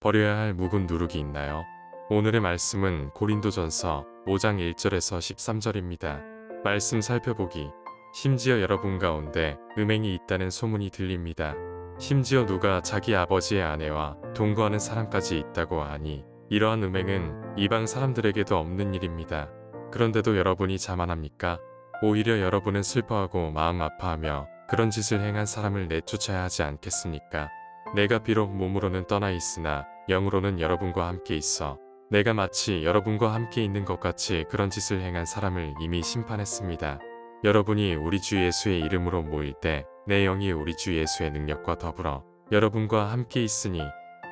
버려야 할 묵은 누룩이 있나요? 오늘의 말씀은 고린도전서 5장 1절에서 13절입니다. 말씀 살펴보기. 심지어 여러분 가운데 음행이 있다는 소문이 들립니다. 심지어 누가 자기 아버지의 아내와 동거하는 사람까지 있다고 하니 이러한 음행은 이방 사람들에게도 없는 일입니다. 그런데도 여러분이 자만합니까? 오히려 여러분은 슬퍼하고 마음 아파하며 그런 짓을 행한 사람을 내쫓아야 하지 않겠습니까? 내가 비록 몸으로는 떠나 있으나 영으로는 여러분과 함께 있어 내가 마치 여러분과 함께 있는 것 같이 그런 짓을 행한 사람을 이미 심판했습니다. 여러분이 우리 주 예수의 이름으로 모일 때 내 영이 우리 주 예수의 능력과 더불어 여러분과 함께 있으니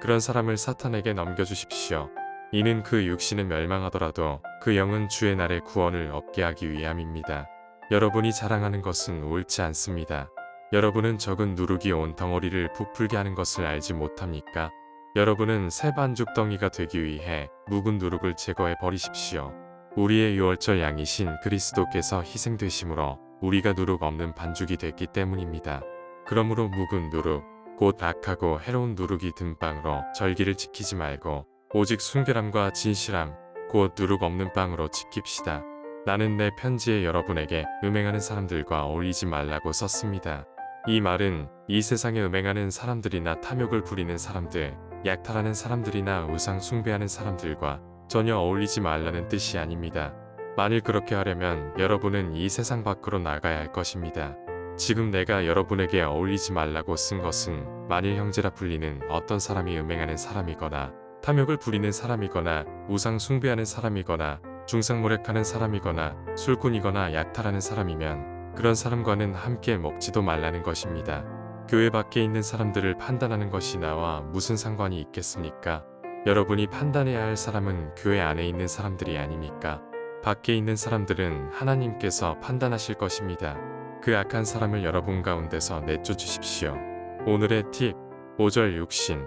그런 사람을 사탄에게 넘겨주십시오. 이는 그 육신은 멸망하더라도 그 영은 주의 날에 구원을 얻게 하기 위함입니다. 여러분이 자랑하는 것은 옳지 않습니다. 여러분은 적은 누룩이 온 덩어리를 부풀게 하는 것을 알지 못합니까? 여러분은 새 반죽덩이가 되기 위해 묵은 누룩을 제거해 버리십시오. 우리의 유월절 양이신 그리스도께서 희생되심으로 우리가 누룩 없는 반죽이 됐기 때문입니다. 그러므로 묵은 누룩, 곧 악하고 해로운 누룩이 든 빵으로 절기를 지키지 말고 오직 순결함과 진실함, 곧 누룩 없는 빵으로 지킵시다. 나는 내 편지에 여러분에게 음행하는 사람들과 어울리지 말라고 썼습니다. 이 말은 이 세상에 음행하는 사람들이나 탐욕을 부리는 사람들, 약탈하는 사람들이나 우상 숭배하는 사람들과 전혀 어울리지 말라는 뜻이 아닙니다. 만일 그렇게 하려면 여러분은 이 세상 밖으로 나가야 할 것입니다. 지금 내가 여러분에게 어울리지 말라고 쓴 것은 만일 형제라 불리는 어떤 사람이 음행하는 사람이거나 탐욕을 부리는 사람이거나 우상 숭배하는 사람이거나 중상모략하는 사람이거나 술꾼이거나 약탈하는 사람이면 그런 사람과는 함께 먹지도 말라는 것입니다. 교회 밖에 있는 사람들을 판단하는 것이 나와 무슨 상관이 있겠습니까? 여러분이 판단해야 할 사람은 교회 안에 있는 사람들이 아닙니까? 밖에 있는 사람들은 하나님께서 판단하실 것입니다. 그 악한 사람을 여러분 가운데서 내쫓으십시오. 오늘의 팁 5절 육신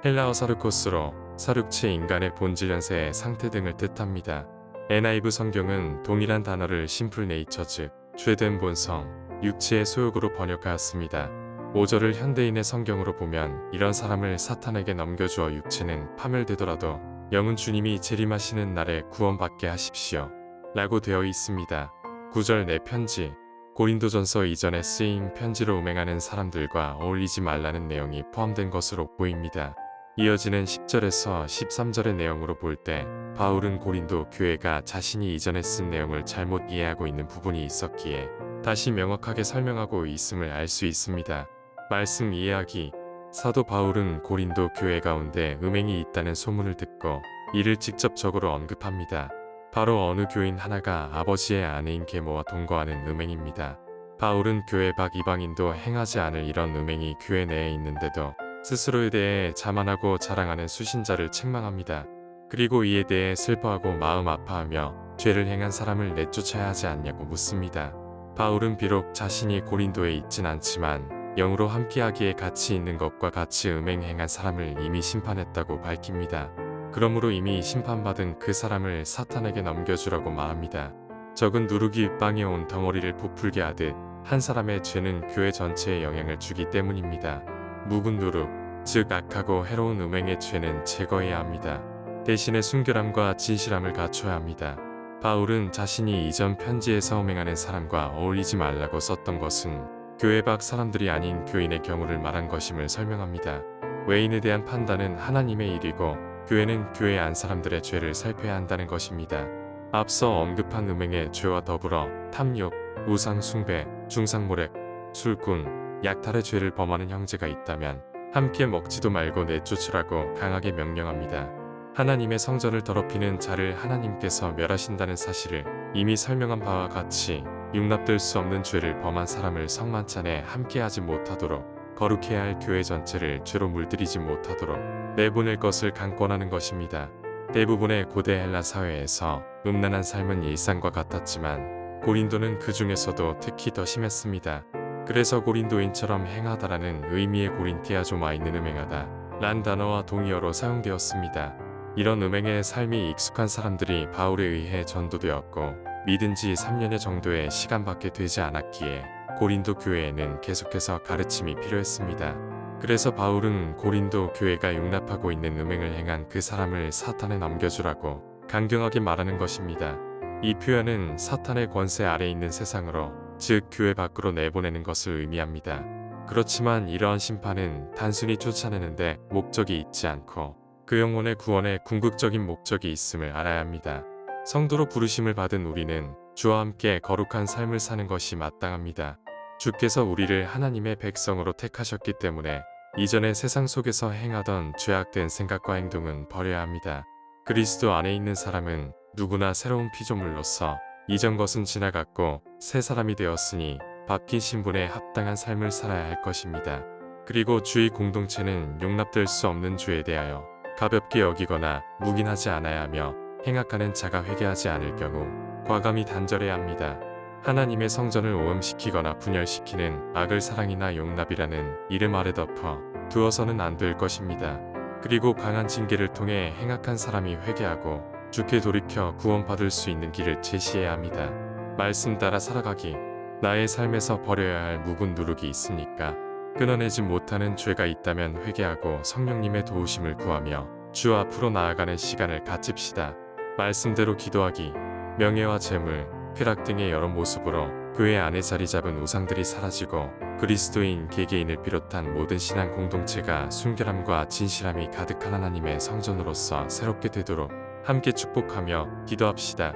헬라어 사르코스로 사륙체 인간의 본질 연세의 상태 등을 뜻합니다. NIV 성경은 동일한 단어를 심플 네이처 즉 죄된 본성, 육체의 소욕으로 번역하였습니다. 5절을 현대인의 성경으로 보면 이런 사람을 사탄에게 넘겨주어 육체는 파멸되더라도 영은 주님이 재림하시는 날에 구원받게 하십시오. 라고 되어 있습니다. 9절 내 편지 고린도전서 이전에 쓰인 편지로 음행하는 사람들과 어울리지 말라는 내용이 포함된 것으로 보입니다. 이어지는 10절에서 13절의 내용으로 볼 때 바울은 고린도 교회가 자신이 이전에 쓴 내용을 잘못 이해하고 있는 부분이 있었기에 다시 명확하게 설명하고 있음을 알 수 있습니다. 말씀 이해하기 사도 바울은 고린도 교회 가운데 음행이 있다는 소문을 듣고 이를 직접적으로 언급합니다. 바로 어느 교인 하나가 아버지의 아내인 계모와 동거하는 음행입니다. 바울은 교회 밖 이방인도 행하지 않을 이런 음행이 교회 내에 있는데도 스스로에 대해 자만하고 자랑하는 수신자를 책망합니다. 그리고 이에 대해 슬퍼하고 마음 아파하며 죄를 행한 사람을 내쫓아야 하지 않냐고 묻습니다. 바울은 비록 자신이 고린도에 있진 않지만 영으로 함께하기에 가치 있는 것과 같이 음행 행한 사람을 이미 심판했다고 밝힙니다. 그러므로 이미 심판받은 그 사람을 사탄에게 넘겨주라고 말합니다. 적은 누룩이 빵에 온 덩어리를 부풀게 하듯 한 사람의 죄는 교회 전체에 영향을 주기 때문입니다. 묵은 누룩, 즉 악하고 해로운 음행의 죄는 제거해야 합니다. 대신에 순결함과 진실함을 갖춰야 합니다. 바울은 자신이 이전 편지에서 음행하는 사람과 어울리지 말라고 썼던 것은 교회 밖 사람들이 아닌 교인의 경우를 말한 것임을 설명합니다. 외인에 대한 판단은 하나님의 일이고 교회는 교회 안 사람들의 죄를 살펴야 한다는 것입니다. 앞서 언급한 음행의 죄와 더불어 탐욕, 우상 숭배, 중상모략, 술꾼, 약탈의 죄를 범하는 형제가 있다면 함께 먹지도 말고 내쫓으라고 강하게 명령합니다. 하나님의 성전을 더럽히는 자를 하나님께서 멸하신다는 사실을 이미 설명한 바와 같이 용납될 수 없는 죄를 범한 사람을 성만찬에 함께하지 못하도록 거룩해야 할 교회 전체를 죄로 물들이지 못하도록 내보낼 것을 강권하는 것입니다. 대부분의 고대 헬라 사회에서 음란한 삶은 일상과 같았지만 고린도는 그 중에서도 특히 더 심했습니다. 그래서 고린도인처럼 행하다라는 의미의 고린티아조마 있는 음행하다 란 단어와 동의어로 사용되었습니다. 이런 음행의 삶이 익숙한 사람들이 바울에 의해 전도되었고 믿은 지 3년여 정도의 시간밖에 되지 않았기에 고린도 교회에는 계속해서 가르침이 필요했습니다. 그래서 바울은 고린도 교회가 용납하고 있는 음행을 행한 그 사람을 사탄에 넘겨주라고 강경하게 말하는 것입니다. 이 표현은 사탄의 권세 아래 있는 세상으로, 즉 교회 밖으로 내보내는 것을 의미합니다. 그렇지만 이러한 심판은 단순히 쫓아내는데 목적이 있지 않고 그 영혼의 구원에 궁극적인 목적이 있음을 알아야 합니다. 성도로 부르심을 받은 우리는 주와 함께 거룩한 삶을 사는 것이 마땅합니다. 주께서 우리를 하나님의 백성으로 택하셨기 때문에 이전에 세상 속에서 행하던 죄악된 생각과 행동은 버려야 합니다. 그리스도 안에 있는 사람은 누구나 새로운 피조물로서 이전 것은 지나갔고 새 사람이 되었으니 바뀐 신분에 합당한 삶을 살아야 할 것입니다. 그리고 주의 공동체는 용납될 수 없는 죄에 대하여 가볍게 여기거나 묵인하지 않아야 하며, 행악하는 자가 회개하지 않을 경우 과감히 단절해야 합니다. 하나님의 성전을 오염시키거나 분열시키는 악을 사랑이나 용납이라는 이름 아래 덮어 두어서는 안 될 것입니다. 그리고 강한 징계를 통해 행악한 사람이 회개하고 주께 돌이켜 구원받을 수 있는 길을 제시해야 합니다. 말씀 따라 살아가기. 나의 삶에서 버려야 할 묵은 누룩이 있으니까 끊어내지 못하는 죄가 있다면 회개하고 성령님의 도우심을 구하며 주 앞으로 나아가는 시간을 가집시다. 말씀대로 기도하기. 명예와 재물, 쾌락 등의 여러 모습으로 교회 안에 자리 잡은 우상들이 사라지고 그리스도인 개개인을 비롯한 모든 신앙 공동체가 순결함과 진실함이 가득한 하나님의 성전으로서 새롭게 되도록 함께 축복하며 기도합시다.